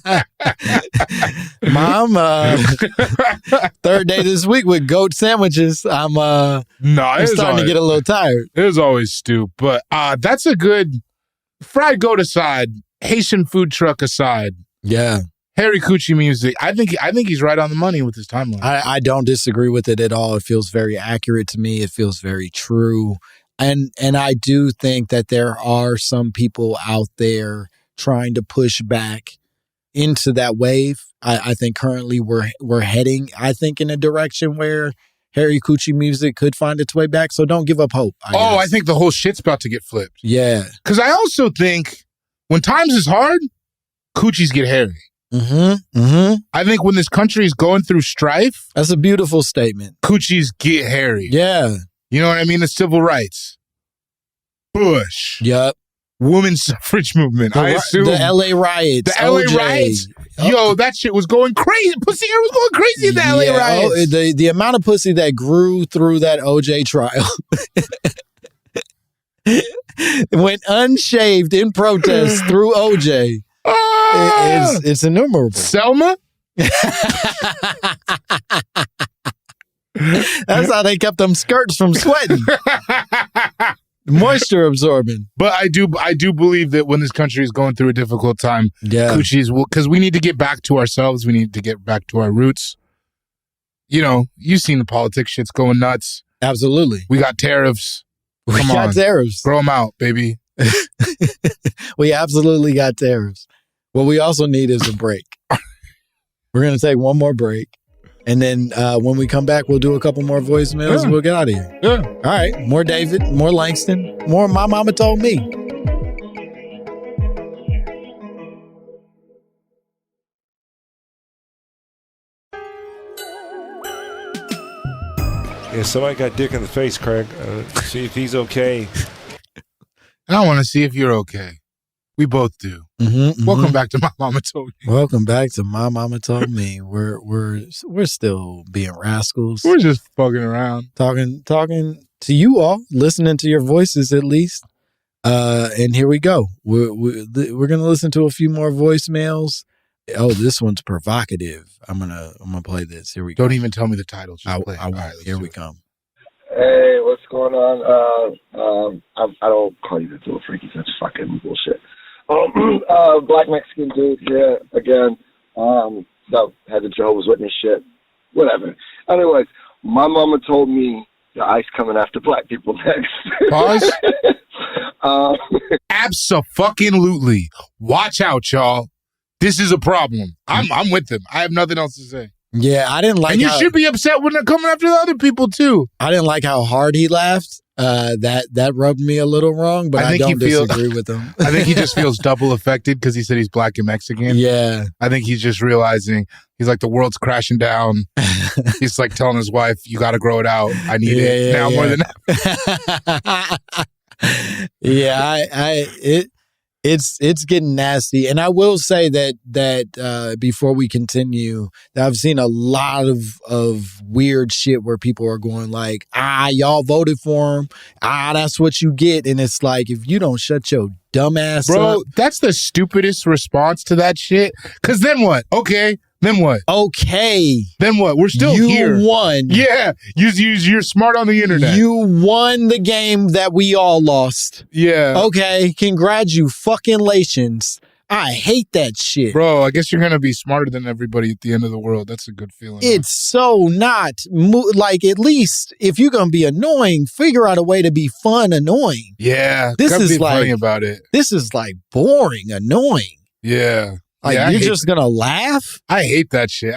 I mean? Mom, third day this week with goat sandwiches. I'm starting to get a little tired. It was always stew, but that's a good fried goat aside, Haitian food truck aside. Yeah. Harry Coochie music. I think he's right on the money with his timeline. I don't disagree with it at all. It feels very accurate to me. It feels very true. And I do think that there are some people out there trying to push back into that wave. I think currently we're heading, I think, in a direction where Harry Coochie music could find its way back. So don't give up hope. I think the whole shit's about to get flipped. Yeah. Because I also think when times is hard, Coochies get hairy. I think when this country is going through strife, that's a beautiful statement. Coochies get hairy. Yeah. You know what I mean? The civil rights. Bush. Yep. Women's suffrage movement. I assume. The LA riots. The LA riots. Yo, that shit was going crazy. Pussy hair was going crarazy in the LA riots. The amount of pussy that grew through that OJ trial. Went unshaved in protest through OJ. It's innumerable. Selma? That's how they kept them skirts from sweating. Moisture absorbing. But I do believe that when this country is going through a difficult time, Coochies will, because we need to get back to ourselves. We need to get back to our roots. You know, you've seen the politics shit's going nuts. Absolutely. We got tariffs. We got tariffs. Grow them out, baby. We absolutely got tariffs. What we also need is a break. We're going to take one more break. And then when we come back, we'll do a couple more voicemails and we'll get out of here. Yeah. All right. More David, more Langston, more My Momma Told Me. Yeah, somebody got dick in the face, Craig. See if he's okay. I want to see if you're okay. We both do. Welcome back to My Momma Told Me. Welcome back to My Momma Told Me. We're still being rascals. We're just fucking around, talking to you all, listening to your voices at least. And here we go. We're gonna listen to a few more voicemails. Oh, this one's provocative. I'm gonna play this. Here we go. Don't even tell me the title. Just play it. All right, here we come. Hey, what's going on? I don't call you the little freaky. That's fucking bullshit. Black Mexican dude here again. That had the Jehovah's Witness shit. Whatever. Anyways, my mama told me the ICE coming after black people next. Pause. Abso-fucking-lutely. Watch out, y'all. This is a problem. I'm with them. I have nothing else to say. Yeah, I didn't like. And you should be upset when they're coming after the other people too. I didn't like how hard he laughed. That rubbed me a little wrong, but I don't disagree with him. I think he just feels double affected because he said he's black and Mexican. Yeah. I think he's just realizing he's like, the world's crashing down. He's like telling his wife, you got to grow it out. I need it now more than ever. Yeah, it's getting nasty. And I will say that before we continue, that I've seen a lot of weird shit where people are going like, y'all voted for him. That's what you get. And it's like, if you don't shut your dumb ass up. That's the stupidest response to that shit. Because then what? Okay. Then what? Okay. Then what? We're still here. You won. Yeah. You're smart on the internet. You won the game that we all lost. Yeah. Okay. Congratulations. I hate that shit. Bro, I guess you're going to be smarter than everybody at the end of the world. That's a good feeling. It's so not. Like, at least if you're going to be annoying, figure out a way to be fun annoying. Yeah. This is be like funny about it. This is like boring annoying. Yeah. Like, you're just going to laugh? I hate that shit.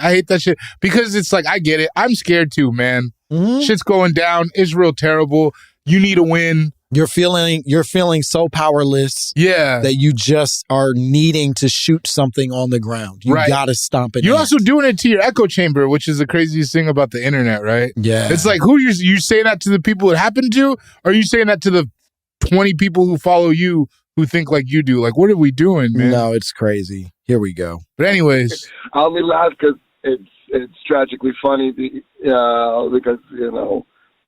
Because it's like, I get it. I'm scared too, man. Mm-hmm. Shit's going down. It's real terrible. You need a win. You're feeling so powerless that you just are needing to shoot something on the ground. You got to stomp it. You're also doing it to your echo chamber, which is the craziest thing about the internet, right? Yeah. It's like, who you saying that to the people it happened to? Or are you saying that to the 20 people who follow you who think like you do? Like, what are we doing, man? No, it's crazy. Here we go. But anyways. I only laugh because it's tragically funny because, you know.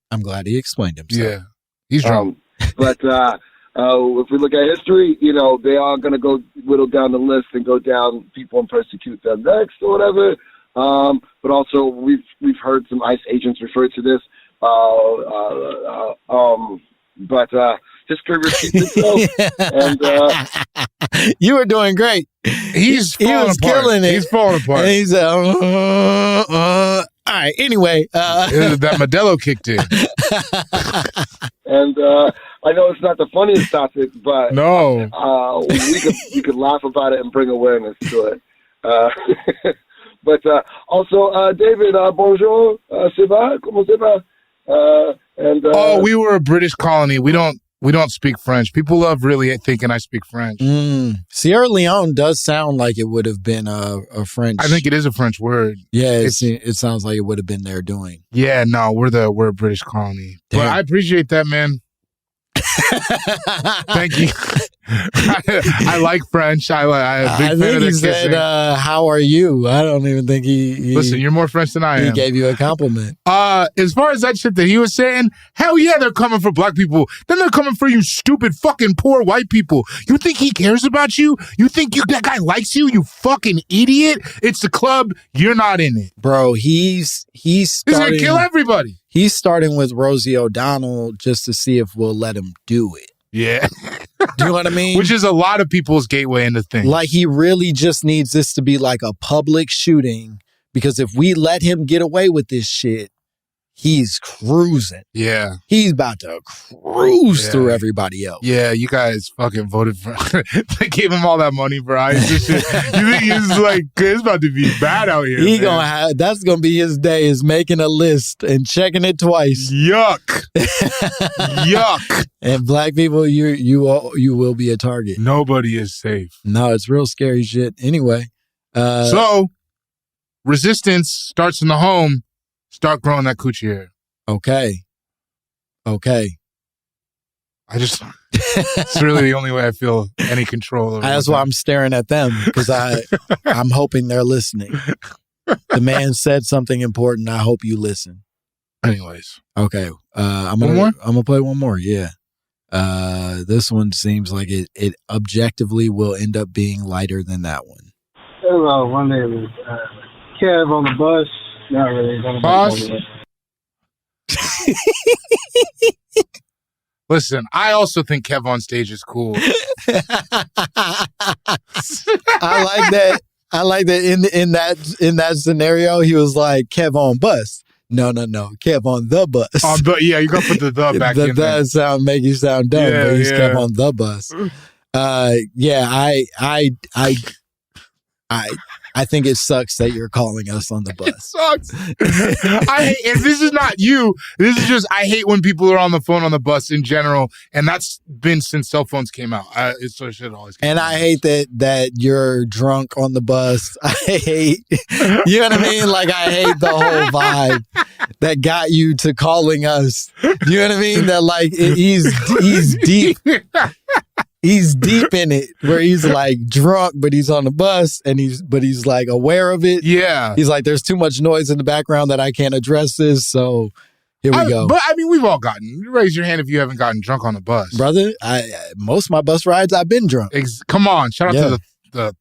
I'm glad he explained himself. Yeah. He's drunk. But if we look at history, you know, they are going to go whittle down the list and go down people and persecute them next or whatever. But also, we've heard some ICE agents refer to this. But history repeats itself. And you were doing great. He was killing it. He's falling apart. And he's all right. Anyway, that Modelo kicked in. And I know it's not the funniest topic, but no, we could laugh about it and bring awareness to it. But also, David, bonjour, c'est va? Comment c'est va? We were a British colony. We don't speak French. People love really thinking I speak French. Sierra Leone does sound like it would have been a French. I think it is a French word. Yeah, it sounds like it would have been their doing. Yeah, no, we're a British colony. Damn. But I appreciate that, man. Thank you. I like French. I think he said, "How are you?" I don't even think he. Listen, you're more French than I am. He gave you a compliment. As far as that shit that he was saying, hell yeah, they're coming for black people. Then they're coming for you, stupid fucking poor white people. You think he cares about you? You think that guy likes you? You fucking idiot! It's the club. You're not in it, bro. He's gonna kill everybody. He's starting with Rosie O'Donnell just to see if we'll let him do it. Yeah. Do you know what I mean? Which is a lot of people's gateway into things. Like, he really just needs this to be like a public shooting, because if we let him get away with this shit, he's cruising. Yeah. He's about to cruise through everybody else. Yeah, you guys fucking voted for they gave him all that money for ICE and shit. You think he's like, it's about to be bad out here. That's gonna be his day, is making a list and checking it twice. Yuck. Yuck. And black people, you will be a target. Nobody is safe. No, it's real scary shit. Anyway. So resistance starts in the home. Start growing that coochie hair. Okay. It's really the only way I feel any control over. That's why I'm staring at them, because I'm hoping they're listening. The man said something important. I hope you listen. Anyways. Okay. I'm gonna play one more. Yeah. This one seems like it objectively will end up being lighter than that one. Hello, my name is Kev on the bus. Not really. Boss. Listen, I also think Kev on stage is cool. I like that in that scenario, he was like, Kev on bus. No. Kev on the bus. Yeah, you gotta put the back in there. The make you sound dumb, but he's Kev on the bus. I think it sucks that you're calling us on the bus. It sucks. If this is not you, this is just, I hate when people are on the phone on the bus in general, and that's been since cell phones came out. It's so shit always. And I hate that you're drunk on the bus. I hate, you know what I mean? Like, I hate the whole vibe that got you to calling us. You know what I mean? That like he's deep. He's deep in it, where he's like drunk, but he's on the bus, and he's like aware of it. Yeah. He's like, there's too much noise in the background that I can't address this. So here we go. But I mean, we've all gotten. Raise your hand if you haven't gotten drunk on the bus. Brother, most of my bus rides, I've been drunk. Come on. Shout out to the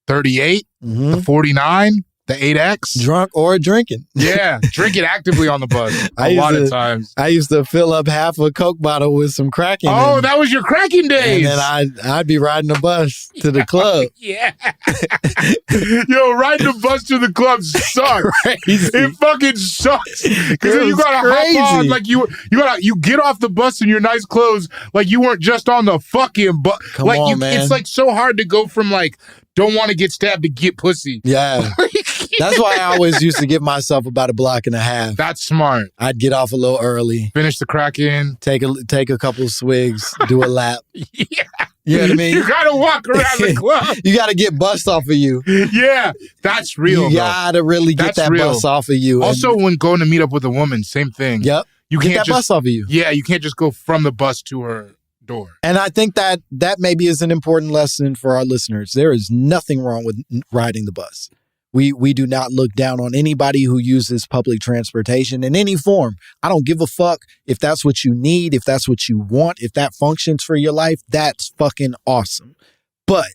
38, the 49, the 8X. Drunk or drinking. Yeah, drinking actively on the bus a lot of times. I used to fill up half a Coke bottle with some cracking. Oh, that was your cracking days. And then I'd be riding the bus to the club. Yeah. Yo, riding the bus to the club sucks. It fucking sucks. Because then you gotta hop on, like you get off the bus in your nice clothes, like you weren't just on the fucking bus. Come on, man. It's like so hard to go from like don't want to get stabbed to get pussy. Yeah. That's why I always used to give myself about a block and a half. That's smart. I'd get off a little early. Finish the crack in. Take a couple of swigs. Do a lap. Yeah. You know what I mean? You gotta walk around the club. You gotta get bust off of you. Yeah, that's real. You gotta really get that bust off of you. Also, when going to meet up with a woman, same thing. Yep. You get can't that bus off of you. Yeah, you can't just go from the bus to her door. And I think that maybe is an important lesson for our listeners. There is nothing wrong with riding the bus. We do not look down on anybody who uses public transportation in any form. I don't give a fuck if that's what you need, if that's what you want, if that functions for your life. That's fucking awesome. But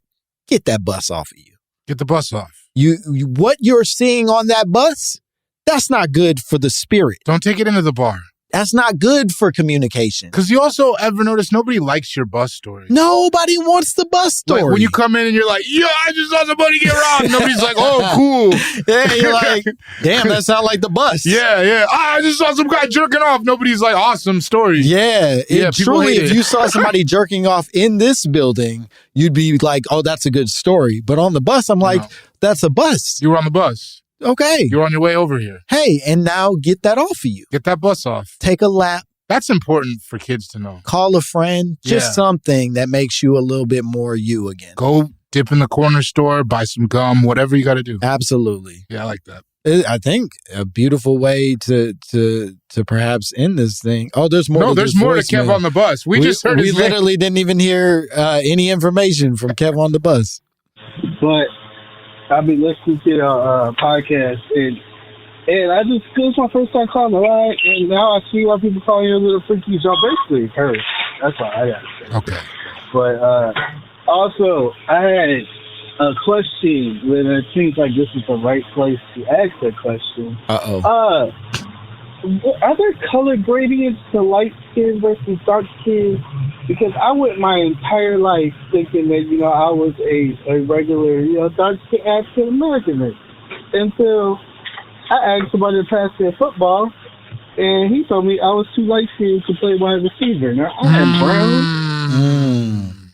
get that bus off of you. Get the bus off. You what you're seeing on that bus, that's not good for the spirit. Don't take it into the bar. That's not good for communication. Because you also ever notice nobody likes your bus story. Nobody wants the bus story. Like when you come in and you're like, yeah, I just saw somebody get robbed. Nobody's like, oh, cool. Yeah, you're like, damn, that sounds like the bus. Yeah. I just saw some guy jerking off. Nobody's like, awesome story. Yeah. Truly, if you saw somebody jerking off in this building, you'd be like, oh, that's a good story. But on the bus, I'm like, that's a bus. You were on the bus. Okay. You're on your way over here. Hey, and now get that off of you. Get that bus off. Take a lap. That's important for kids to know. Call a friend. Just something that makes you a little bit more you again. Go dip in the corner store, buy some gum, whatever you got to do. Absolutely. Yeah, I like that. I think a beautiful way to perhaps end this thing. Oh, there's more. No, there's more to Kev on the bus. We just heard his literally didn't even hear any information from Kev on the bus. But I've been listening to your podcast, and I just, it was my first time calling, right? And now I see why people call you a little freaky. So basically, her. That's all I got to say. Okay. But also, I had a question when it seems like this is the right place to ask that question. Uh-oh. Are there color gradients to light skin versus dark skin? Because I went my entire life thinking that, I was a regular, dark skin African American until I asked somebody to pass their football, and he told me I was too light skinned to play wide receiver. Now I am brown.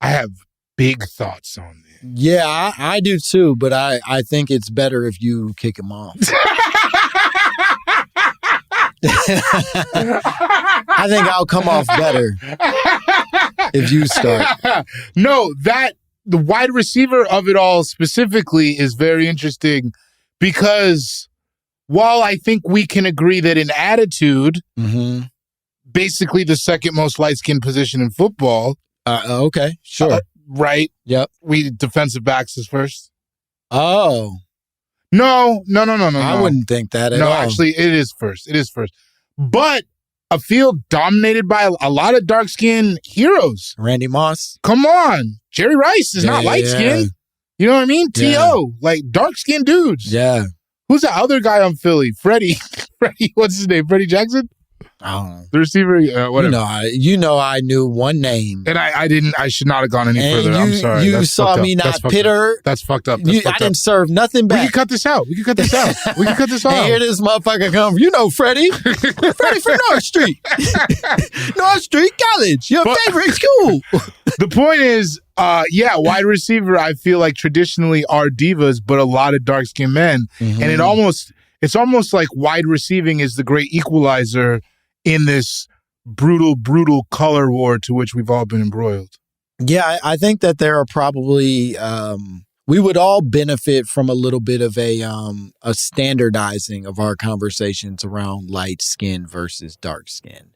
I have big thoughts on this. Yeah, I do too, but I think it's better if you kick him off. I think I'll come off better if you start. No, the wide receiver of it all specifically is very interesting because while I think we can agree that in attitude, basically the second most light-skinned position in football. Okay, sure. Right? Yep. We defensive backs is first. Oh. No. I wouldn't think that at all. No, actually, it is first. But a field dominated by a lot of dark-skinned heroes. Randy Moss. Come on. Jerry Rice is not light-skinned. You know what I mean? T.O. Like, dark-skinned dudes. Yeah. Who's that other guy on Philly? Freddie, what's his name? Freddie Jackson? I don't know. The receiver, whatever. I knew one name. And I should not have gone any further. I'm sorry. You saw me not pitter. That's fucked up. I didn't serve nothing back. We can cut this out. We can cut this off. Hey, here this motherfucker come. Freddie. Freddie from North Street. North Street College. Your favorite school. The point is, wide receiver, I feel like traditionally are divas, but a lot of dark-skinned men. Mm-hmm. And it's almost like wide receiving is the great equalizer in this brutal color war to which we've all been embroiled. Yeah, I think that there are probably we would all benefit from a little bit of a standardizing of our conversations around light skin versus dark skin.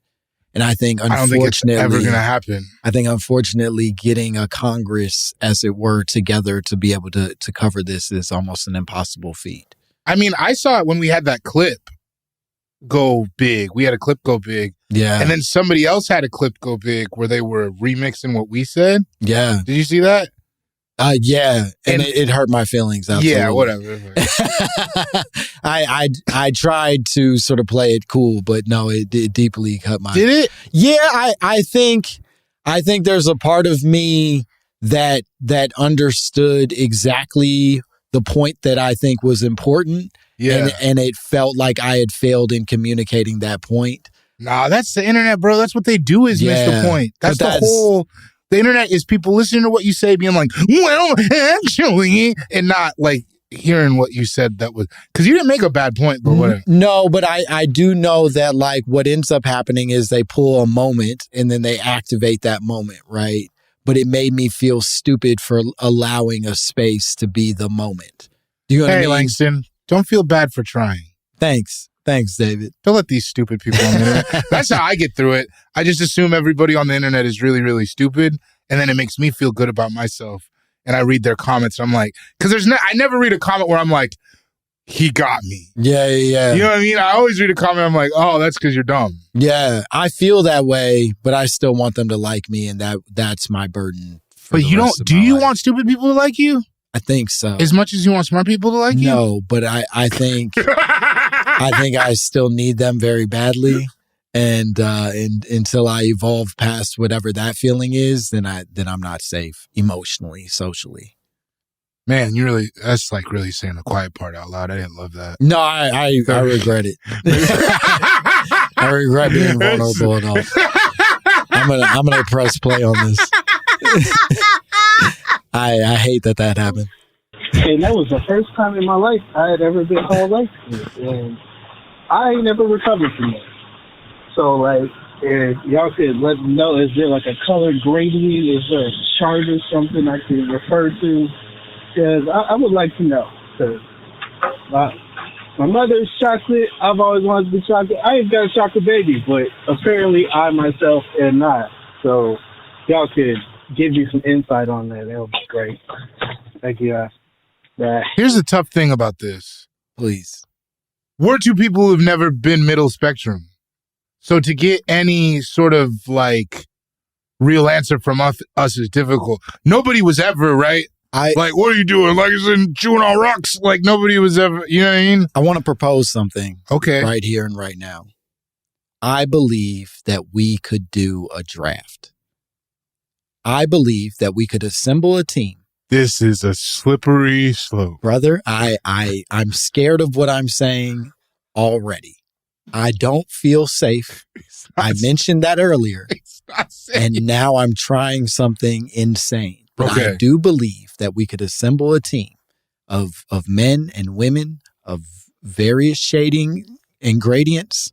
And I think, unfortunately, I don't think it's ever going to happen. I think, unfortunately, getting a Congress, as it were, together to be able to cover this is almost an impossible feat. I mean, I saw it when we had that clip go big. We had a clip go big. Yeah. And then somebody else had a clip go big where they were remixing what we said. Yeah. Did you see that? Yeah. And it hurt my feelings. Absolutely. Yeah, whatever. I tried to sort of play it cool, but no, it deeply cut my... Did it? Yeah, I think there's a part of me that understood exactly the point that I think was important. Yeah. And it felt like I had failed in communicating that point. Nah, that's the internet, bro. That's what they do is miss the point. That's the whole The internet is people listening to what you say, being like, well, actually, and not like hearing what you said that was, because you didn't make a bad point, but whatever. No, but I do know that like what ends up happening is they pull a moment and then they activate that moment, right? But it made me feel stupid for allowing a space to be the moment. Do you know what I mean? Langston, don't feel bad for trying. Thanks, David. Don't let these stupid people on the internet. That's how I get through it. I just assume everybody on the internet is really, really stupid, and then it makes me feel good about myself. And I read their comments, and I'm like, because I never read a comment where I'm like, he got me. Yeah. You know what I mean? I always read a comment, I'm like, oh, that's because you're dumb. Yeah, I feel that way, but I still want them to like me, and that's my burden. But you don't. Do you want stupid people to like you? I think so. As much as you want smart people to like you? No, but I think I still need them very badly. And until I evolve past whatever that feeling is, then I'm not safe emotionally, socially. Man, that's like really saying the quiet part out loud. I didn't love that. No, I regret it. I regret being vulnerable and all. I'm gonna press play on this. I hate that happened. And that was the first time in my life I had ever been called light skinned, and I ain't never recovered from that. So, like, if y'all could let me know, is there like a color gradient? Is there a chart or something I can refer to? Because I would like to know. Because my mother's chocolate. I've always wanted to be chocolate. I ain't got a chocolate baby, but apparently I myself am not. So, y'all could give me some insight on that. That would be great. Thank you, guys. Bye. Here's the tough thing about this. Please. We're two people who've never been middle spectrum. So to get any sort of like real answer from us is difficult. Nobody was ever, right? Like, what are you doing? Like, it's in chewing on rocks. Like, nobody was ever, you know what I mean? I want to propose something. Okay. Right here and right now. I believe that we could do a draft. I believe that we could assemble a team. This is a slippery slope. Brother, I'm scared of what I'm saying already. I don't feel safe. I mentioned that earlier. And now I'm trying something insane. But I do believe that we could assemble a team of men and women of various shading and gradients,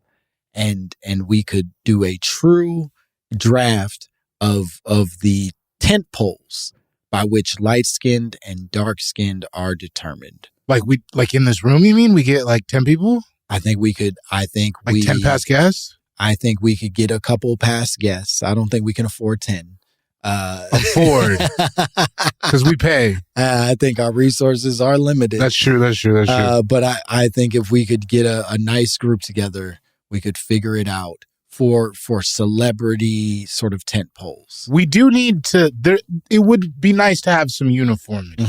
and we could do a true draft of the tent poles by which light-skinned and dark-skinned are determined. Like in this room, you mean? We get like 10 people? I think we could. Like 10 past guests? I think we could get a couple past guests. I don't think we can afford 10. Afford. Because we pay. I think our resources are limited. That's true. But I think if we could get a nice group together, we could figure it out for celebrity sort of tent poles. We do need to, it would be nice to have some uniformity,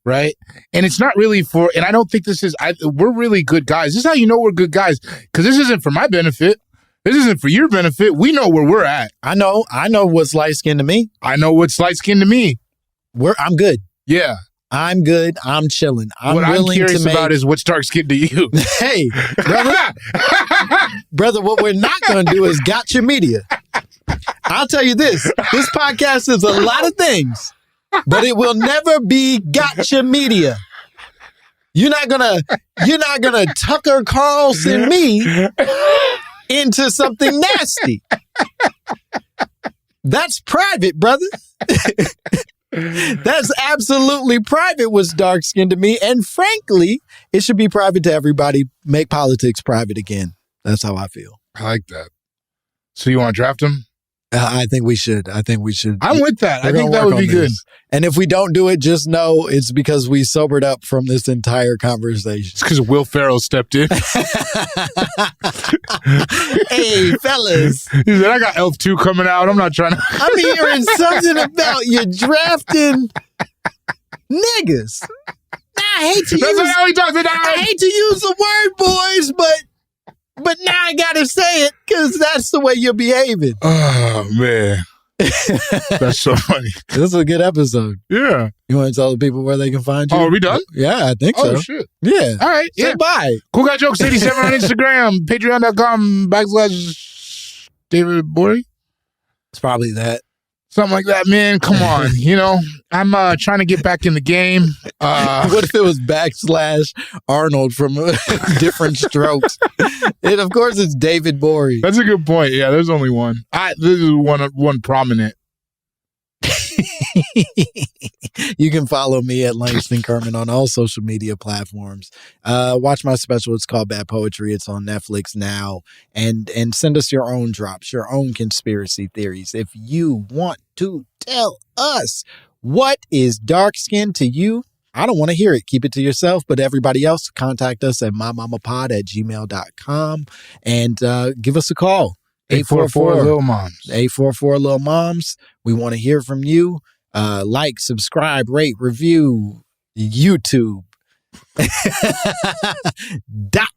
right? And it's not really and I don't think this is, we're really good guys. This is how you know we're good guys, because this isn't for my benefit. This isn't for your benefit. We know where we're at. I know what's light-skinned to me. I know what's light-skinned to me. I'm good. Yeah. I'm good. I'm chilling. What I'm curious about is what's dark-skinned to you. Hey, brother, what we're not going to do is gotcha media. I'll tell you this podcast is a lot of things, but it will never be gotcha media. You're not gonna Tucker Carlson me into something nasty. That's private, brother. That's absolutely private what's dark-skinned to me. And frankly, it should be private to everybody. Make politics private again. That's how I feel. I like that. So you want to draft him? I think we should. I'm with that. I think that would be good. And if we don't do it, just know it's because we sobered up from this entire conversation. It's because Will Ferrell stepped in. Hey, fellas. He said, I got Elf 2 coming out. I'm not trying to. I'm hearing something about you drafting niggas. I hate to use the word, boys, but now I gotta say it because that's the way you're behaving. Oh, man. That's so funny. This is a good episode. Yeah. You want to tell the people where they can find you? Oh, are we done? Yeah, I think so. Oh, shit. Yeah. All right. Say bye. Cool Guy Jokes 87 on Instagram. Patreon.com/David Gborie. It's probably that. Something like that, man. Come on. I'm trying to get back in the game. What if it was / Arnold from Different Strokes? And of course, it's David Gborie. That's a good point. Yeah, there's only one. This is one prominent. You can follow me at Langston Kerman on all social media platforms. Watch my special. It's called Bad Poetry. It's on Netflix now. And send us your own drops, your own conspiracy theories. If you want to tell us what is dark skin to you, I don't want to hear it. Keep it to yourself. But everybody else, contact us at mymommapod@gmail.com and give us a call. 844 Lil Moms. 844 Lil Moms. We want to hear from you. Like, subscribe, rate, review. YouTube.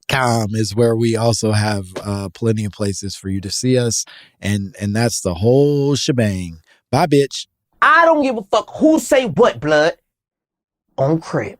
.com is where we also have plenty of places for you to see us. And that's the whole shebang. Bye, bitch. I don't give a fuck who say what, blood. On Crib.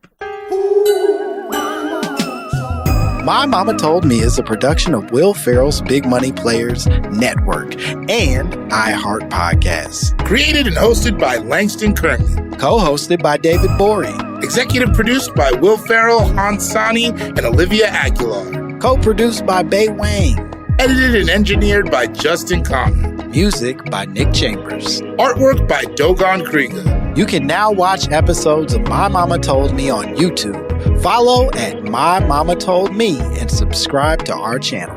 My Momma Told Me is a production of Will Ferrell's Big Money Players Network and iHeart Podcasts. Created and hosted by Langston Kerman. Co-hosted by David Gborie. Executive produced by Will Ferrell, Hansani, and Olivia Aguilar. Co-produced by Bay Wang. Edited and engineered by Justin Connor. Music by Nick Chambers. Artwork by Dogon Krieger. You can now watch episodes of My Momma Told Me on YouTube. Follow at My Momma Told Me and subscribe to our channel.